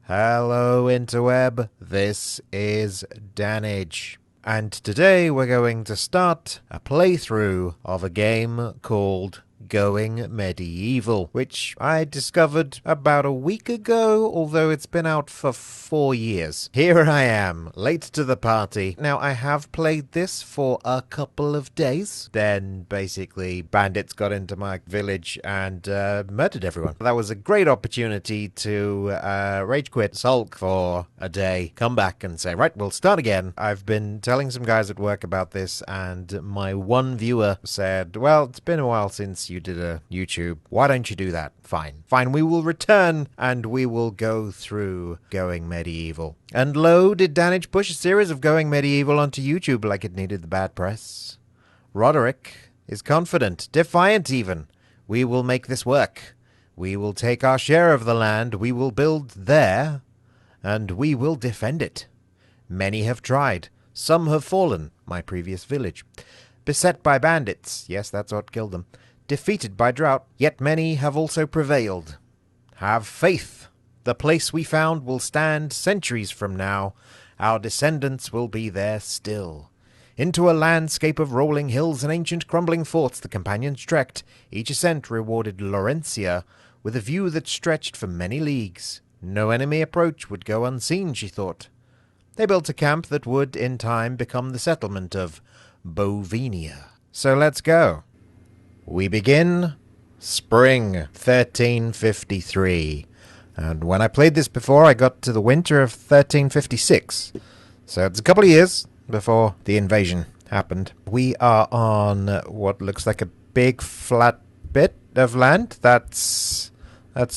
Hello interweb, this is Dannage, and today we're going to start a playthrough of a game called Going Medieval, which I discovered about a week ago, although it's been out for 4 years. Here I am, late to the party. Now, I have played this for a couple of days. Then, basically, bandits got into my village and murdered everyone. That was a great opportunity to rage quit, sulk for a day, come back and say, right, we'll start again. I've been telling some guys at work about this, and my one viewer said, well, it's been a while since you did a YouTube. Why don't you do that? Fine. Fine, we will return and we will go through Going Medieval. And lo, did Dannage push a series of Going Medieval onto YouTube like it needed the bad press. Roderick is confident, defiant even. We will make this work. We will take our share of the land, we will build there, and we will defend it. Many have tried. Some have fallen, my previous village. Beset by bandits, yes, that's what killed them. Defeated by drought, yet many have also prevailed. Have faith. The place we found will stand centuries from now. Our descendants will be there still. Into a landscape of rolling hills and ancient crumbling forts the companions trekked. Each ascent rewarded Laurentia with a view that stretched for many leagues. No enemy approach would go unseen, she thought. They built a camp that would, in time, become the settlement of Bovinia. So let's go. We begin spring 1353. And when I played this before, I got to the winter of 1356. So it's a couple of years before the invasion happened. We are on what looks like a big flat bit of land. That's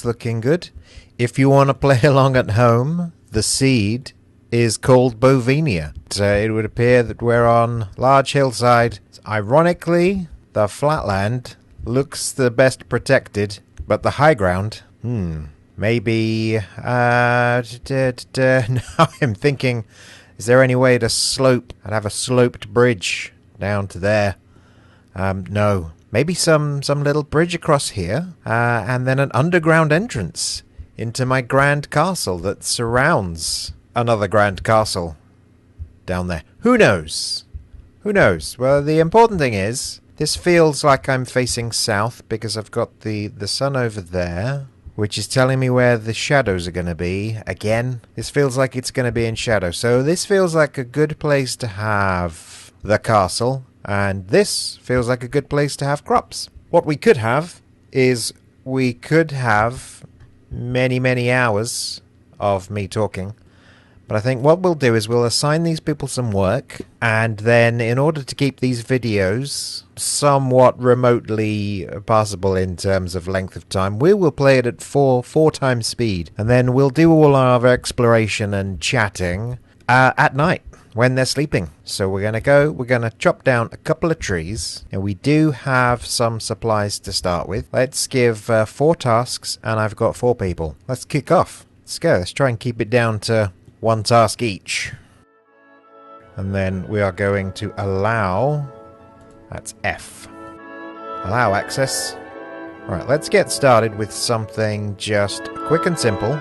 looking good. If you want to play along at home, the seed is called Bovinia. So it would appear that we're on large hillside. Ironically, the flatland looks the best protected, but the high ground, maybe, now I'm thinking, is there any way to slope and have a sloped bridge down to there? No. Maybe some little bridge across here, and then an underground entrance into my grand castle that surrounds another grand castle down there. Who knows? Who knows? Well, the important thing is, this feels like I'm facing south because I've got the sun over there, which is telling me where the shadows are going to be. Again, this feels like it's going to be in shadow. So this feels like a good place to have the castle, and this feels like a good place to have crops. What we could have is we could have many, many hours of me talking. But I think what we'll do is we'll assign these people some work, and then in order to keep these videos somewhat remotely passable in terms of length of time, we will play it at four times speed, and then we'll do all our exploration and chatting at night when they're sleeping. So we're going to chop down a couple of trees, and we do have some supplies to start with. Let's give 4 tasks, and I've got 4 people. Let's kick off. Let's go. Let's try and keep it down to 1 task each. And then we are going to allow, that's F, allow access. Alright, let's get started with something just quick and simple.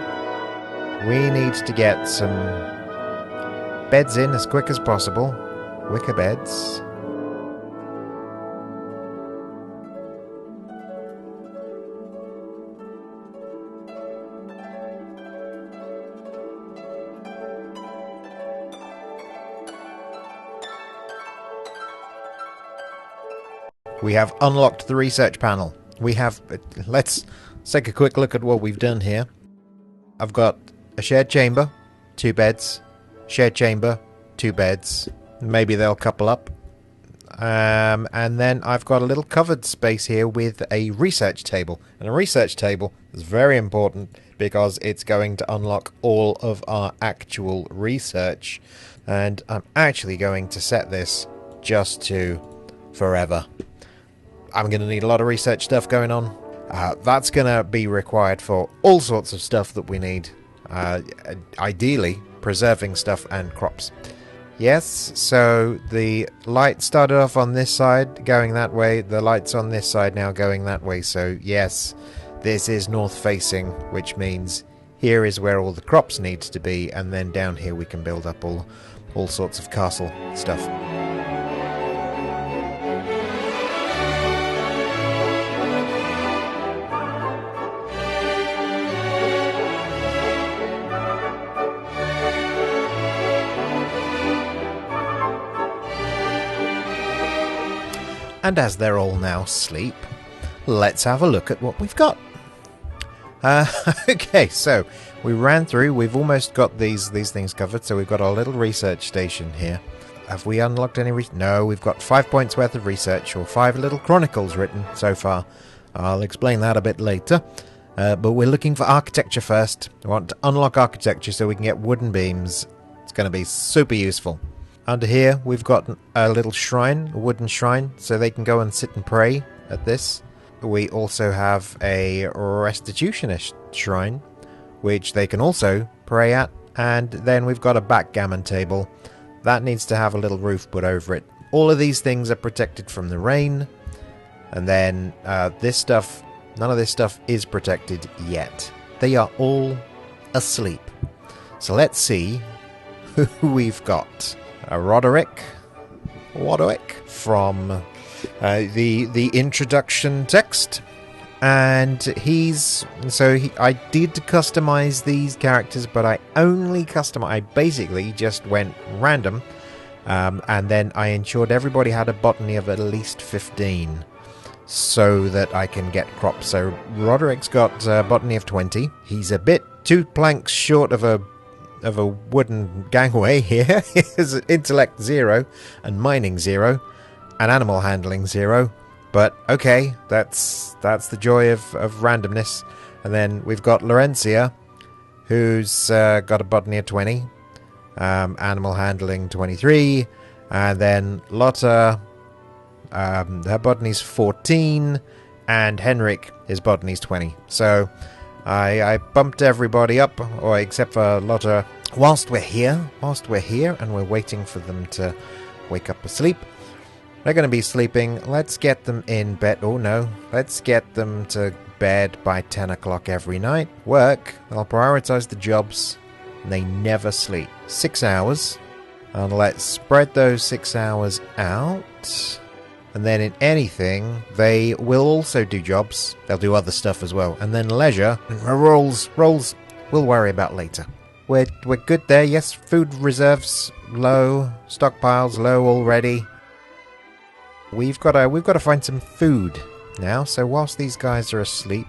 We need to get some beds in as quick as possible. Wicker beds. We have unlocked the research panel. Let's take a quick look at what we've done here. I've got a shared chamber, 2 beds, shared chamber, 2 beds. Maybe they'll couple up. And then I've got a little covered space here with a research table. And a research table is very important because it's going to unlock all of our actual research. And I'm actually going to set this just to forever. I'm going to need a lot of research stuff going on. That's going to be required for all sorts of stuff that we need. Ideally, preserving stuff and crops. Yes, so the light started off on this side, going that way. The light's on this side now, going that way. So yes, this is north facing, which means here is where all the crops needs to be, and then down here we can build up all sorts of castle stuff. And as they're all now asleep, let's have a look at what we've got. Okay, so we ran through. We've almost got these things covered. So we've got our little research station here. Have we unlocked any? No, we've got 5 points worth of research, or 5 little chronicles written so far. I'll explain that a bit later. But we're looking for architecture first. We want to unlock architecture so we can get wooden beams. It's going to be super useful. Under here, we've got a little shrine, a wooden shrine, so they can go and sit and pray at this. We also have a restitutionist shrine, which they can also pray at. And then we've got a backgammon table. That needs to have a little roof put over it. All of these things are protected from the rain. And then this stuff, none of this stuff is protected yet. They are all asleep. So let's see who we've got. Roderick from the introduction text, and I did customize these characters, but I basically just went random, and then I ensured everybody had a botany of at least 15 so that I can get crops. So Roderick's got a botany of 20. He's a bit 2 planks short of a wooden gangway here. His intellect 0 and mining 0 and animal handling 0, but okay, that's the joy of randomness. And then we've got Laurentia, who's got a botany of 20, animal handling 23, and then Lotta, her botany's 14, and Henrik, his botany's 20. So I bumped everybody up, or except for Lotta. Whilst we're here, and we're waiting for them to wake up asleep, they're going to be sleeping. Let's get them in bed. Oh no, let's get them to bed by 10 o'clock every night. Work. I'll prioritize the jobs. And they never sleep. 6 hours. And let's spread those 6 hours out. And then in anything, they will also do jobs. They'll do other stuff as well. And then leisure, rolls, we'll worry about later. We're good there. Yes, food reserves low, stockpiles low already. We've got to find some food now. So whilst these guys are asleep,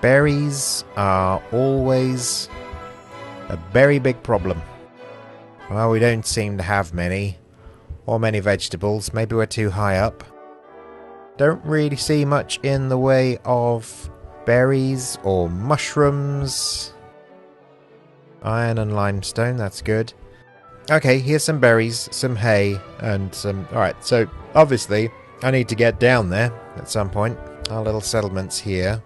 berries are always a very big problem. Well, we don't seem to have many. Or many vegetables. Maybe we're too high up. Don't really see much in the way of berries or mushrooms. Iron and limestone, that's good. Okay, here's some berries, some hay, and some... Alright, so obviously I need to get down there at some point. Our little settlement's here.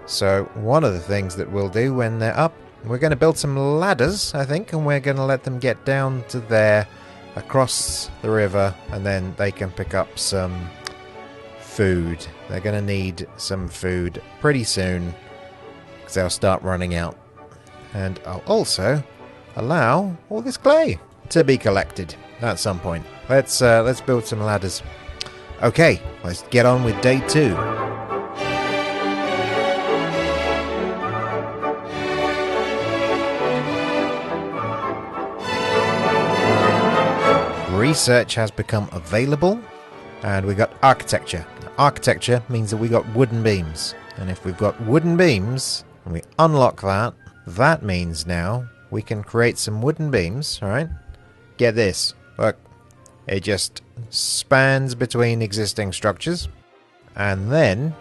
So one of the things that we'll do when they're up, we're going to build some ladders, I think, and we're going to let them get down to there, across the river, and then they can pick up some food. They're going to need some food pretty soon, because they'll start running out. And I'll also allow all this clay to be collected at some point. Let's build some ladders. Okay, let's get on with day 2. Research has become available, and we got architecture. Now, architecture means that we got wooden beams, and if we've got wooden beams and we unlock that, that means now we can create some wooden beams. All right, get this, look, it just spans between existing structures, and then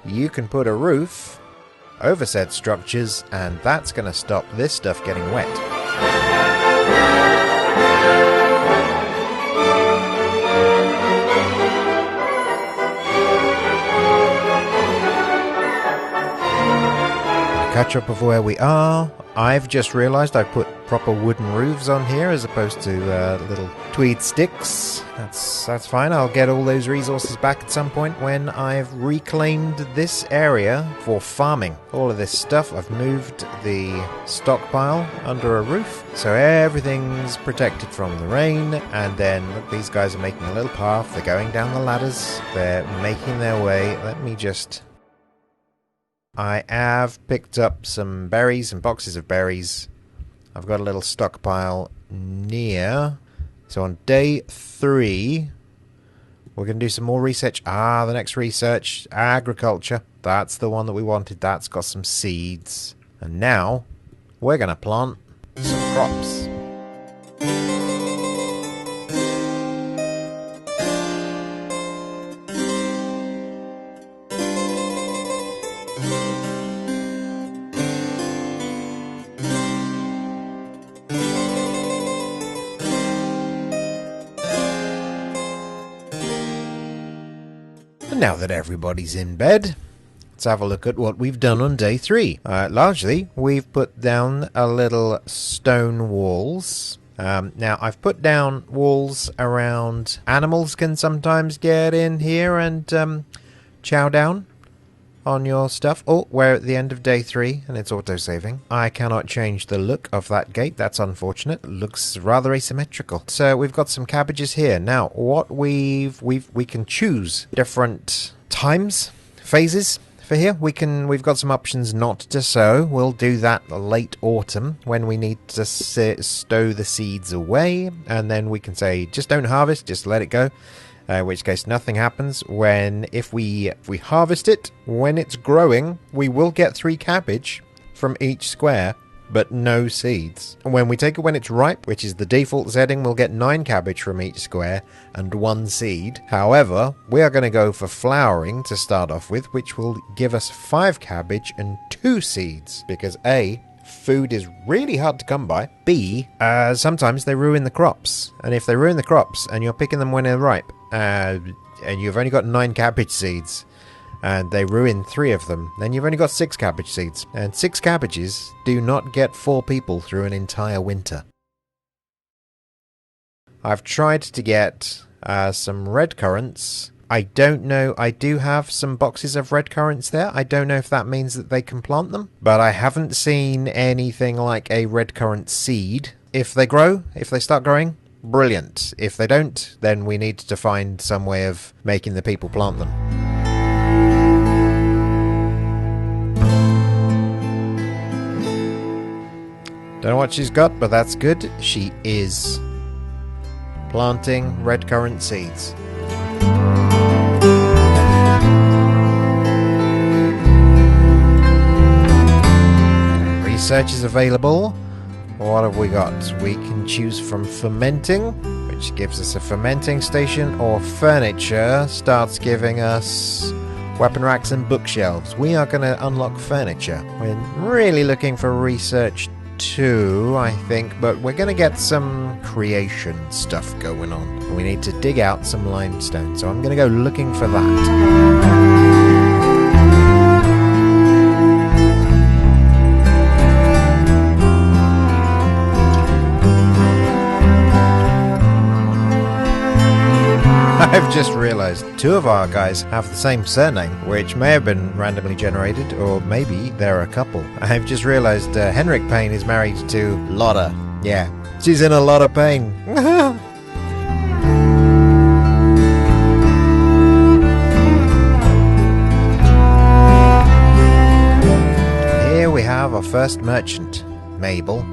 you can put a roof over said structures, and that's going to stop this stuff getting wet. Catch up of where we are. I've just realised I put proper wooden roofs on here as opposed to little tweed sticks. That's fine. I'll get all those resources back at some point when I've reclaimed this area for farming. All of this stuff, I've moved the stockpile under a roof, so everything's protected from the rain. And then, look, these guys are making a little path. They're going down the ladders. They're making their way. Let me just... I have picked up some berries and boxes of berries. I've got a little stockpile near. So on day 3, we're going to do some more research. The next research, agriculture. That's the one that we wanted. That's got some seeds. And now, we're going to plant some crops. Now that everybody's in bed, let's have a look at what we've done on day 3. Largely, we've put down a little stone walls. Now, I've put down walls around. Animals can sometimes get in here and chow down on your stuff. Oh, we're at the end of day 3 and it's auto-saving. I cannot change the look of that gate. That's unfortunate. It looks rather asymmetrical. So we've got some cabbages here. Now, what we can choose different times, phases for here. We've got some options not to sow. We'll do that late autumn when we need to stow the seeds away, and then we can say just don't harvest, just let it go. In which case nothing happens. If we harvest it when it's growing, we will get 3 cabbage from each square, but no seeds. When we take it when it's ripe, which is the default setting, we'll get 9 cabbage from each square and 1 seed. However, we are going to go for flowering to start off with, which will give us 5 cabbage and 2 seeds, because A, food is really hard to come by. B, sometimes they ruin the crops. And if they ruin the crops and you're picking them when they're ripe, and you've only got 9 cabbage seeds, and they ruin 3 of them, then you've only got 6 cabbage seeds. And 6 cabbages do not get 4 people through an entire winter. I've tried to get some red currants. I don't know, I do have some boxes of red currants there. I don't know if that means that they can plant them, but I haven't seen anything like a red currant seed. If they grow, if they start growing, brilliant. If they don't, then we need to find some way of making the people plant them. Don't know what she's got, but that's good. She is planting red currant seeds. Research is available. What have we got? We can choose from fermenting, which gives us a fermenting station, or furniture starts giving us weapon racks and bookshelves. We are going to unlock furniture. We're really looking for research 2, I think, but we're going to get some creation stuff going on. We need to dig out some limestone, so I'm going to go looking for that. I've just realised 2 of our guys have the same surname, which may have been randomly generated, or maybe they're a couple. I've just realised Henrik Payne is married to Lotta. Yeah, she's in a lot of pain. Here we have our first merchant, Mabel.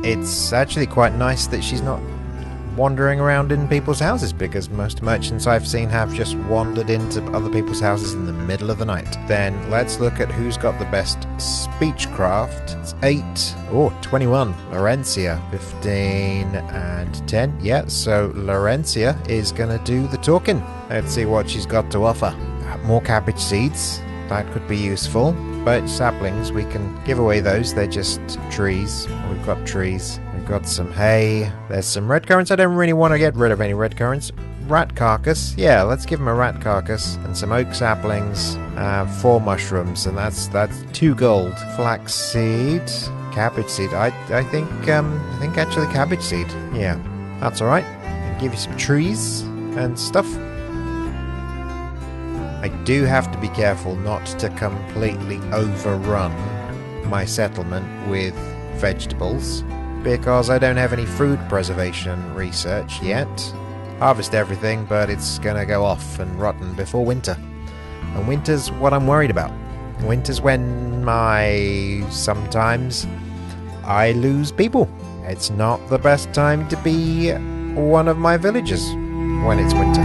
It's actually quite nice that she's not wandering around in people's houses, because most merchants I've seen have just wandered into other people's houses in the middle of the night. Then let's look at who's got the best speechcraft. It's 8. 21. Laurencia. 15 and 10. Yeah, so Laurencia is going to do the talking. Let's see what she's got to offer. More cabbage seeds. That could be useful. But saplings, we can give away those. They're just trees. We've got trees. We've got some hay. There's some red currants. I don't really want to get rid of any red currants. Rat carcass. Yeah, let's give him a rat carcass. And some oak saplings. 4 mushrooms. And that's 2 gold. Flaxseed. Cabbage seed. I think actually cabbage seed. Yeah, that's all right. Give you some trees and stuff. I do have to be careful not to completely overrun my settlement with vegetables, because I don't have any food preservation research yet. Harvest everything, but it's gonna go off and rotten before winter. And winter's what I'm worried about. Winter's when sometimes I lose people. It's not the best time to be one of my villagers when it's winter.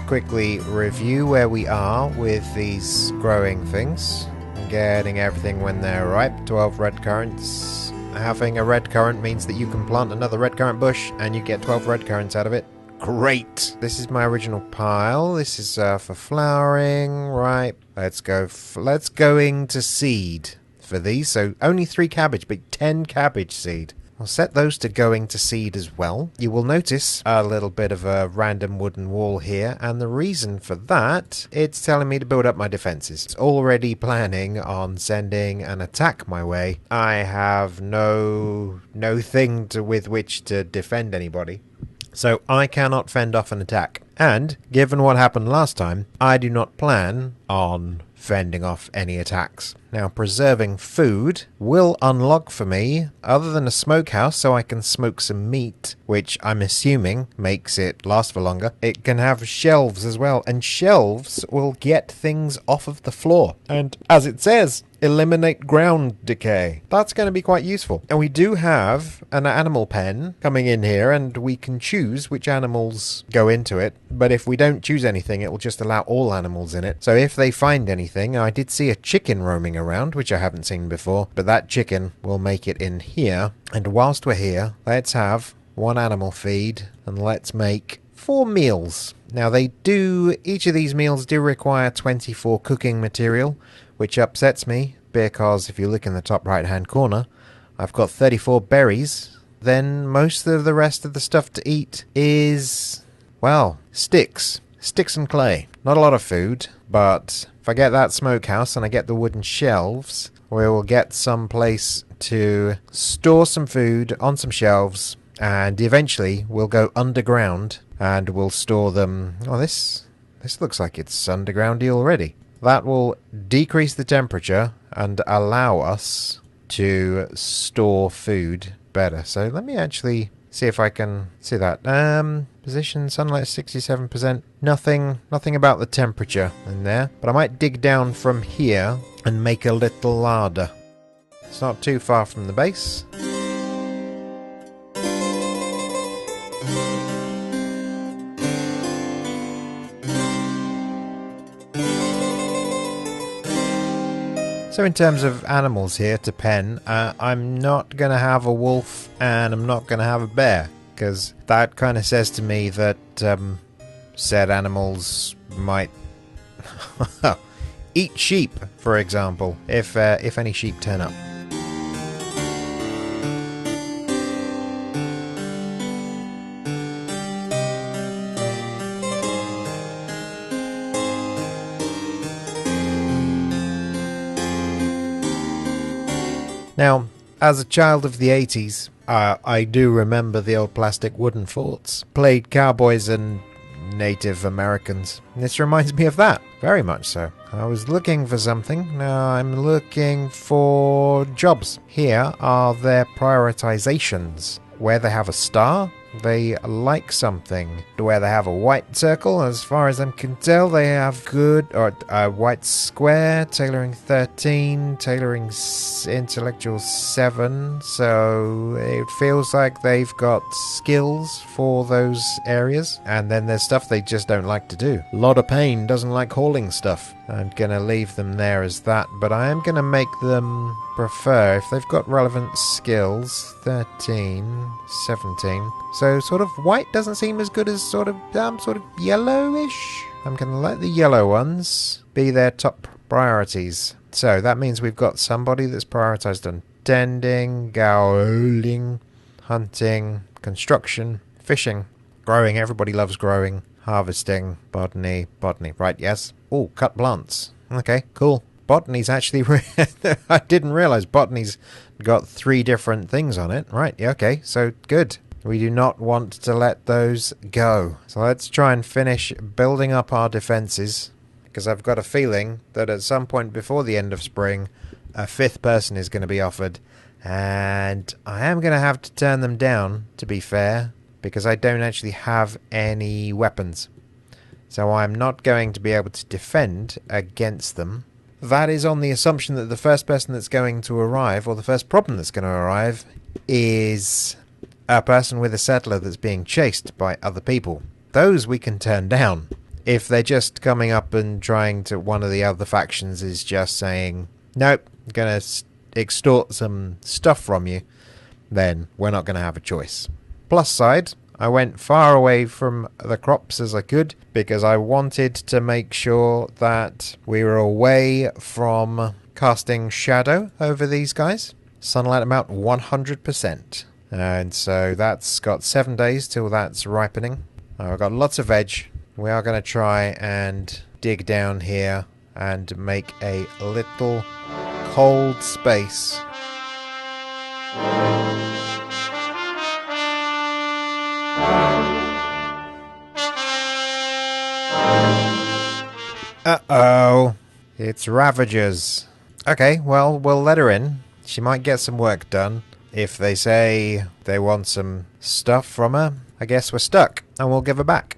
Quickly review where we are with these growing things. Getting everything when they're ripe. 12 red currants. Having a red currant means that you can plant another red currant bush and you get 12 red currants out of it. Great! This is my original pile. This is for flowering. Right. Let's going to seed for these. So only 3 cabbage, but 10 cabbage seed. I'll set those to going to seed as well. You will notice a little bit of a random wooden wall here, and the reason for that, it's telling me to build up my defenses. It's already planning on sending an attack my way. I have no thing with which to defend anybody, so I cannot fend off an attack. And given what happened last time, I do not plan on fending off any attacks. Now, preserving food will unlock for me, other than a smokehouse so I can smoke some meat, which I'm assuming makes it last for longer. It can have shelves as well, and shelves will get things off of the floor. And as it says, eliminate ground decay. That's going to be quite useful. And we do have an animal pen coming in here, and we can choose which animals go into it. But if we don't choose anything, it will just allow all animals in it. So if they find anything, I did see a chicken roaming around, which I haven't seen before, but that chicken will make it in here. And whilst we're here, let's have 1 animal feed, and let's make 4 meals. Now each of these meals do require 24 cooking material, which upsets me, because if you look in the top right hand corner, I've got 34 berries. Then most of the rest of the stuff to eat is, well, sticks and clay. Not a lot of food, but if I get that smokehouse and I get the wooden shelves, we will get some place to store some food on some shelves, and eventually we'll go underground and we'll store them. Oh, this looks like it's undergroundy already. That will decrease the temperature and allow us to store food better. So let me actually see if I can see that. Position, sunlight 67%. Nothing about the temperature in there. But I might dig down from here and make a little larder. It's not too far from the base. So in terms of animals here to pen, I'm not going to have a wolf and I'm not going to have a bear, because that kind of says to me that said animals might eat sheep, for example, if any sheep turn up. Now, as a child of the 80s, I do remember the old plastic wooden forts. Played cowboys and Native Americans. This reminds me of that, very much so. I was looking for something. Now I'm looking for jobs. Here are their prioritizations. Where they have a star, They like something. Where they have a white circle, as far as I can tell, they have good, or a white square, tailoring 13, tailoring intellectual 7, so it feels like they've got skills for those areas. And then there's stuff they just don't like to do. A lot of pain doesn't like hauling stuff. I'm gonna leave them there as that, but I am gonna make them prefer, if they've got relevant skills, 13, 17. So sort of white doesn't seem as good as sort of yellowish. I'm gonna let the yellow ones be their top priorities. So that means we've got somebody that's prioritized on tending, gauling, hunting, construction, fishing, growing. Everybody loves growing. Harvesting, botany. Right, yes. Oh, cut plants. Okay, cool. Botany's actually... I didn't realize botany's got 3 different things on it. Right, yeah, okay, so good. We do not want to let those go. So let's try and finish building up our defenses, because I've got a feeling that at some point before the end of spring, a 5th person is going to be offered, and I am going to have to turn them down, to be fair, because I don't actually have any weapons. So I'm not going to be able to defend against them. That is on the assumption that the first person that's going to arrive, or the first problem that's going to arrive, is a person with a settler that's being chased by other people. Those we can turn down. If they're just coming up and trying to... one of the other factions is just saying, nope, I'm going to extort some stuff from you, then we're not going to have a choice. Plus side, I went far away from the crops as I could because I wanted to make sure that we were away from casting shadow over these guys. Sunlight amount 100%. And so that's got 7 days till that's ripening. I've got lots of veg. We are going to try and dig down here and make a little cold space. Uh-oh. It's Ravagers. Okay, well, we'll let her in. She might get some work done. If they say they want some stuff from her, I guess we're stuck, and we'll give her back.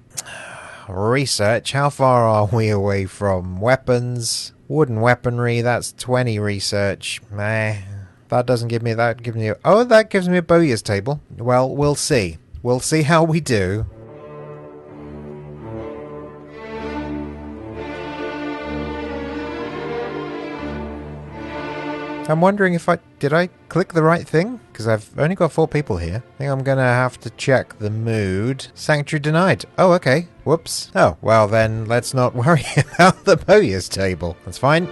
Research. How far are we away from weapons? Wooden weaponry, that's 20 research. Meh. That doesn't give me that. Gives me oh, that gives me a bowyer's table. Well, we'll see. We'll see how we do. I'm wondering if did I click the right thing? Because I've only got 4 people here. I think I'm going to have to check the mood. Sanctuary denied. Oh, okay. Whoops. Oh, well then let's not worry about the bowyer's table. That's fine.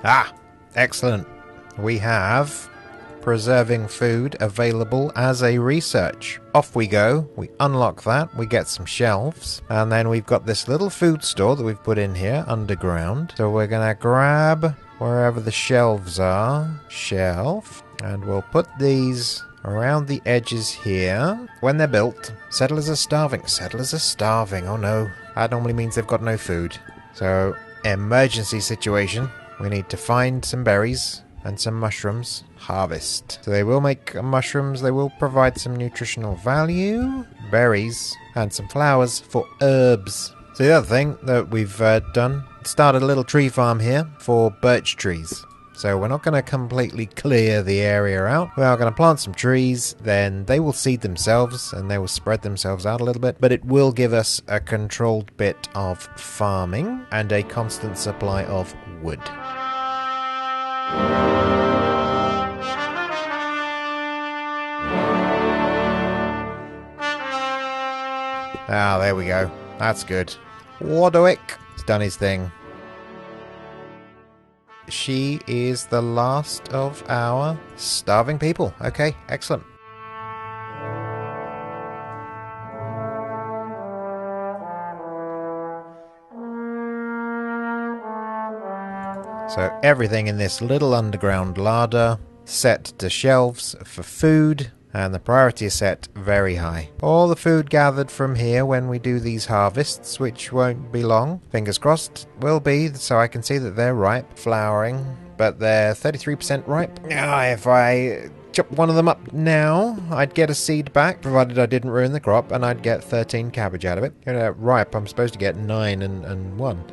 Ah, excellent. We have preserving food available as a research. Off we go. We unlock that. We get some shelves. And then we've got this little food store that we've put in here underground. So we're going to grab wherever the shelves are. Shelf. And we'll put these around the edges here. When they're built, settlers are starving. Settlers are starving. Oh no. That normally means they've got no food. So, emergency situation. We need to find some berries and some mushrooms. Harvest. So they will make mushrooms. They will provide some nutritional value. Berries and some flowers for herbs. So the other thing that we've done, started a little tree farm here for birch trees. So we're not going to completely clear the area out. We are going to plant some trees, then they will seed themselves and they will spread themselves out a little bit. But it will give us a controlled bit of farming and a constant supply of wood. Ah, there we go. That's good. Wardowick has done his thing. She is the last of our starving people. Okay, excellent. So everything in this little underground larder set to shelves for food, and the priority is set very high. All the food gathered from here when we do these harvests, which won't be long, fingers crossed, will be, so I can see that they're ripe, flowering, but they're 33% ripe. Now, if I chop one of them up now, I'd get a seed back, provided I didn't ruin the crop, and I'd get 13 cabbage out of it. Ripe, I'm supposed to get 9 and 1.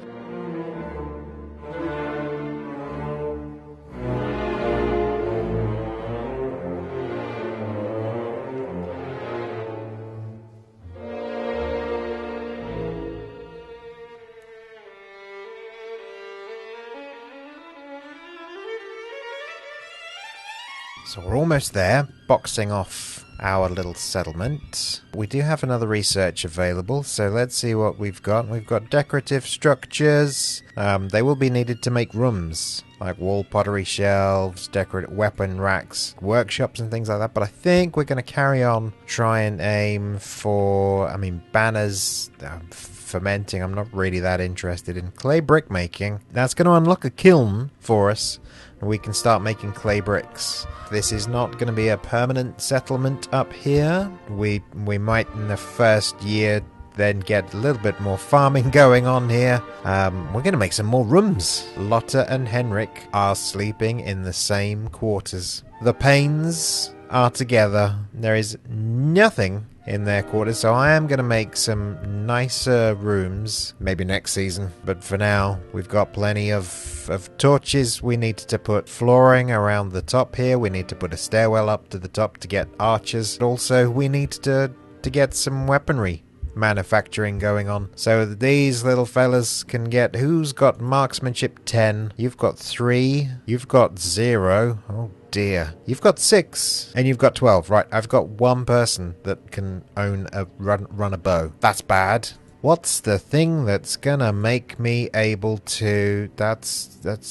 So we're almost there, boxing off our little settlement. We do have another research available, so let's see what we've got. We've got decorative structures. They will be needed to make rooms, like wall pottery shelves, decorative weapon racks, workshops and things like that. But I think we're going to carry on, try and aim for, banners, fermenting. I'm not really that interested in clay brick making. That's going to unlock a kiln for us, and we can start making clay bricks. This is not going to be a permanent settlement up here. We might in the first year then get a little bit more farming going on here. We're going to make some more rooms. Lotta and Henrik are sleeping in the same quarters. The Paines are together. There is nothing in their quarters, so I am going to make some nicer rooms maybe next season, but for now we've got plenty of torches. We need to put flooring around the top here. We need to put a stairwell up to the top to get archers. Also, we need to get some weaponry manufacturing going on, so these little fellas can get... Who's got marksmanship 10? You've got 3. You've got 0. Oh dear. You've got 6 and you've got 12. Right, I've got one person that can own a run a bow. That's bad. What's the thing that's gonna make me able to... That's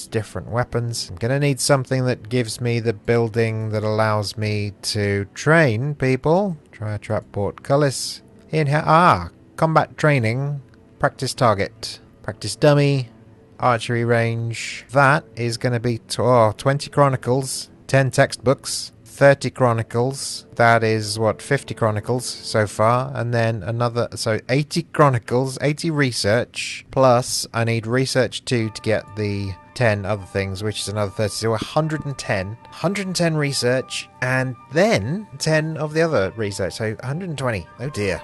different weapons. I'm gonna need something that gives me the building that allows me to train people. Try a trap portcullis. In here, combat training, practice target, practice dummy, archery range. That is going to be 20 chronicles, 10 textbooks, 30 chronicles. That is, 50 chronicles so far. And then another, so 80 chronicles, 80 research, plus I need research 2 to get the 10 other things, which is another 30, so 110 research, and then 10 of the other research, so 120. Oh dear.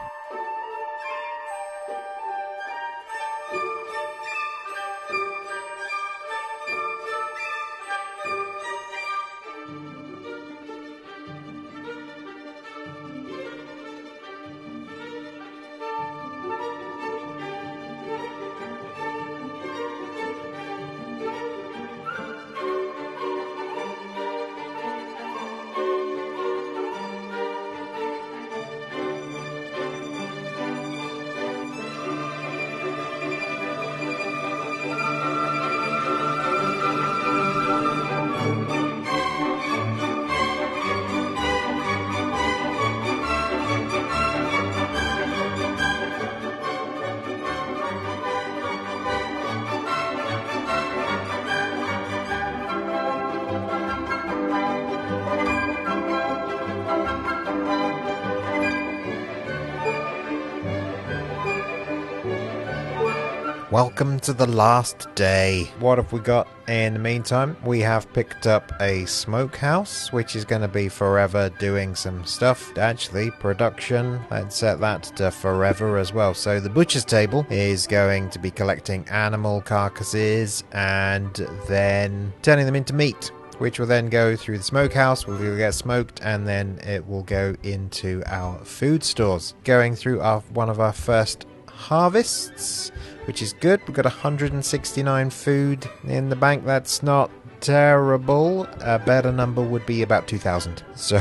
Welcome to the last day. What have we got in the meantime? We have picked up a smokehouse, which is going to be forever doing some stuff. Actually, production, let's set that to forever as well. So the butcher's table is going to be collecting animal carcasses and then turning them into meat, which will then go through the smokehouse, will get smoked, and then it will go into our food stores. Going through one of our first harvests, which is good. We've got 169 food in the bank. That's not terrible. A better number would be about 2,000. So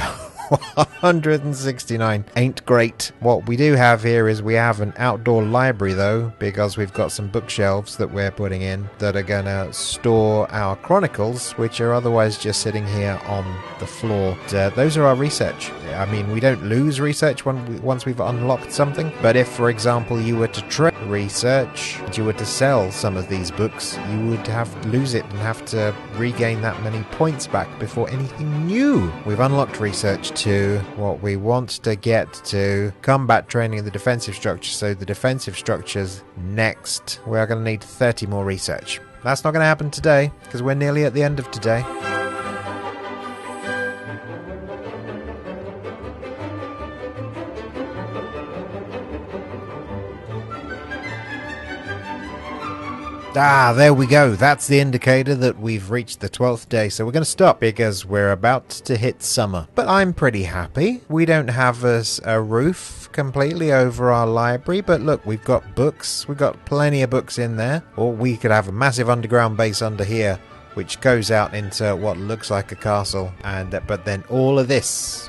169 ain't great. What we do have here is we have an outdoor library though, because we've got some bookshelves that we're putting in that are gonna store our chronicles, which are otherwise just sitting here on the floor. Those are our research. I mean, we don't lose research once we've unlocked something, but if, for example, you were to trade research and you were to sell some of these books, you would have to lose it and have to regain that many points back before anything new. We've unlocked research to what we want to get to combat training in the defensive structure. So the defensive structures next. We are going to need 30 more research. That's not going to happen today because we're nearly at the end of today. Ah, there we go. That's the indicator that we've reached the 12th day. So we're going to stop because we're about to hit summer. But I'm pretty happy. We don't have a roof completely over our library. But look, we've got books. We've got plenty of books in there. Or we could have a massive underground base under here, which goes out into what looks like a castle, and but then all of this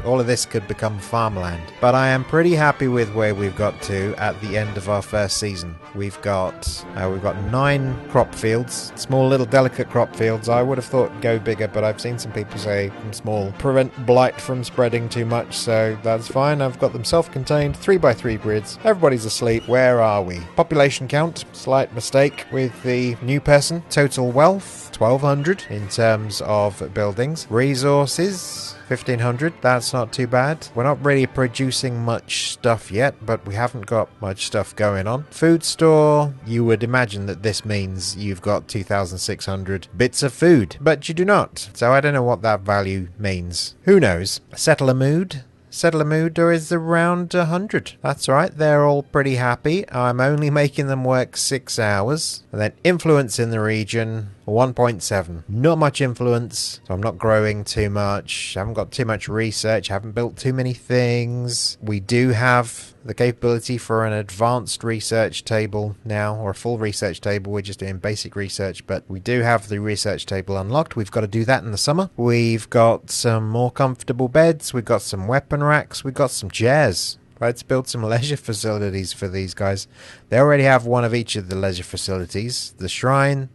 could become farmland. But I am pretty happy with where we've got to at the end of our first season. We've got 9 crop fields, small little delicate crop fields. I would have thought go bigger, but I've seen some people say small prevent blight from spreading too much, so that's fine. I've got them self-contained 3x3 grids. Everybody's asleep. Where are we? Population count, slight mistake with the new person. Total wealth 1200 in terms of buildings. Resources 1500. That's not too bad. We're not really producing much stuff yet, but we haven't got much stuff going on. Food store, you would imagine that this means you've got 2600 bits of food, but you do not. So I don't know what that value means. Who knows? Settler mood. Settler mood is around 100. That's right, they're all pretty happy. I'm only making them work 6 hours. And then influence in the region, 1.7. Not much influence, so I'm not growing too much. Haven't got too much research, haven't built too many things. We do have the capability for an advanced research table now, or a full research table. We're just doing basic research, but we do have the research table unlocked. We've got to do that in the summer. We've got some more comfortable beds. We've got some weapon racks. We've got some chairs. Let's build some leisure facilities for these guys. They already have one of each of the leisure facilities. The shrine,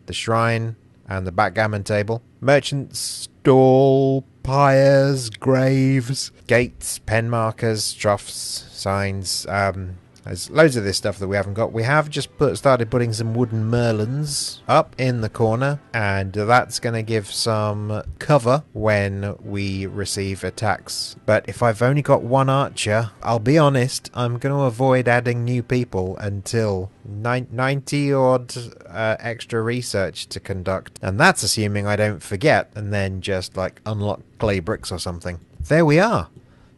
and the backgammon table. Merchant stall, pyres, graves, gates, pen markers, troughs, signs. There's loads of this stuff that we haven't got. We have just started putting some wooden merlons up in the corner, and that's going to give some cover when we receive attacks. But if I've only got one archer, I'll be honest, I'm going to avoid adding new people until 90 odd extra research to conduct. And that's assuming I don't forget and then just like unlock clay bricks or something. There we are.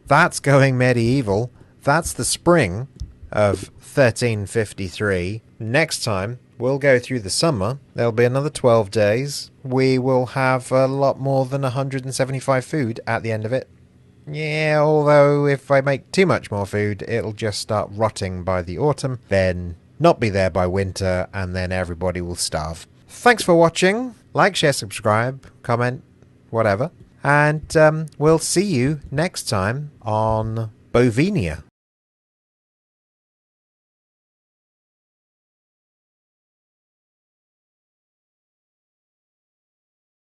That's going medieval. That's the spring of 1353. Next time we'll go through the summer. There'll be another 12 days. We will have a lot more than 175 food at the end of it. Yeah, although if I make too much more food, it'll just start rotting by the autumn, then not be there by winter, and then everybody will starve. Thanks for watching. Like, share, subscribe, comment, whatever. And we'll see you next time on Bovinia.